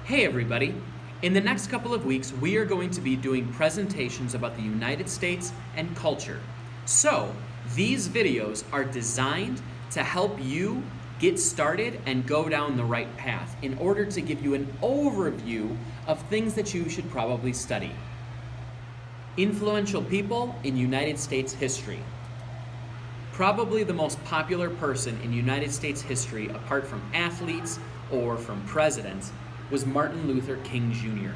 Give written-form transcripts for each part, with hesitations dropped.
Hey everybody! In the next couple of weeks, we are going to be doing presentations about the United States and culture. So, these videos are designed to help you get started and go down the right path in order to give you an overview of things that you should probably study. Influential people in United States history. Probably the most popular person in United States history, apart from athletes or from presidents, was Martin Luther King Jr.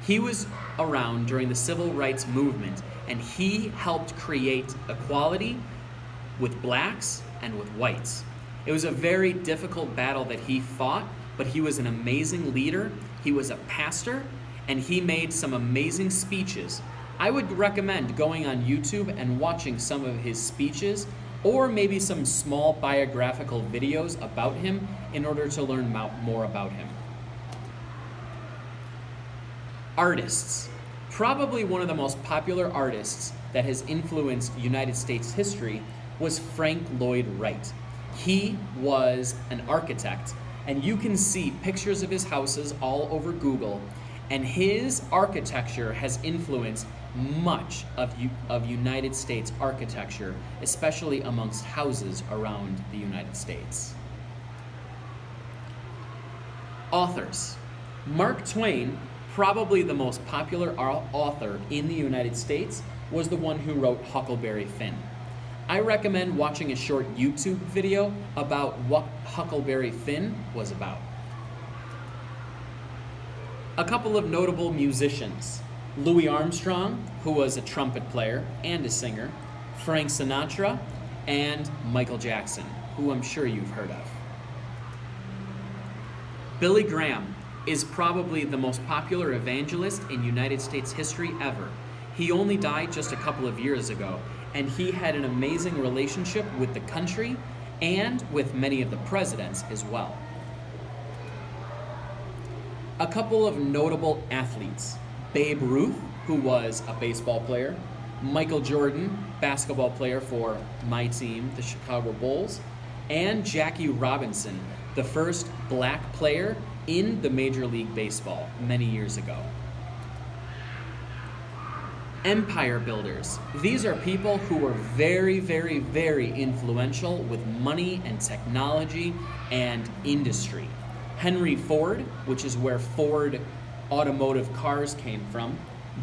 He was around during the Civil Rights Movement, and he helped create equality with blacks and with whites. It was a very difficult battle that he fought, but he was an amazing leader. He was a pastor, and he made some amazing speeches. I would recommend going on YouTube and watching some of his speeches, or maybe some small biographical videos about him in order to learn more about him. Artists. Probably one of the most popular artists that has influenced United States history was Frank Lloyd Wright. He was an architect, and you can see pictures of his houses all over Google, and his architecture has influenced much of United States architecture, especially amongst houses around the United States. Authors. Mark Twain, probably the most popular author in the United States, was the one who wrote Huckleberry Finn. I recommend watching a short YouTube video about what Huckleberry Finn was about. A couple of notable musicians. Louis Armstrong, who was a trumpet player and a singer, Frank Sinatra, and Michael Jackson, who I'm sure you've heard of. Billy Graham is probably the most popular evangelist in United States history ever. He only died just a couple of years ago, and he had an amazing relationship with the country and with many of the presidents as well. A couple of notable athletes. Babe Ruth, who was a baseball player, Michael Jordan, basketball player for my team, the Chicago Bulls, and Jackie Robinson, the first black player in the Major League Baseball many years ago. Empire builders. These are people who were very, very, very influential with money and technology and industry. Henry Ford, which is where Ford automotive cars came from,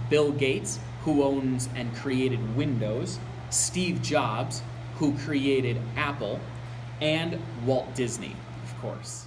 Bill Gates, who owns and created Windows, Steve Jobs, who created Apple, and Walt Disney, of course.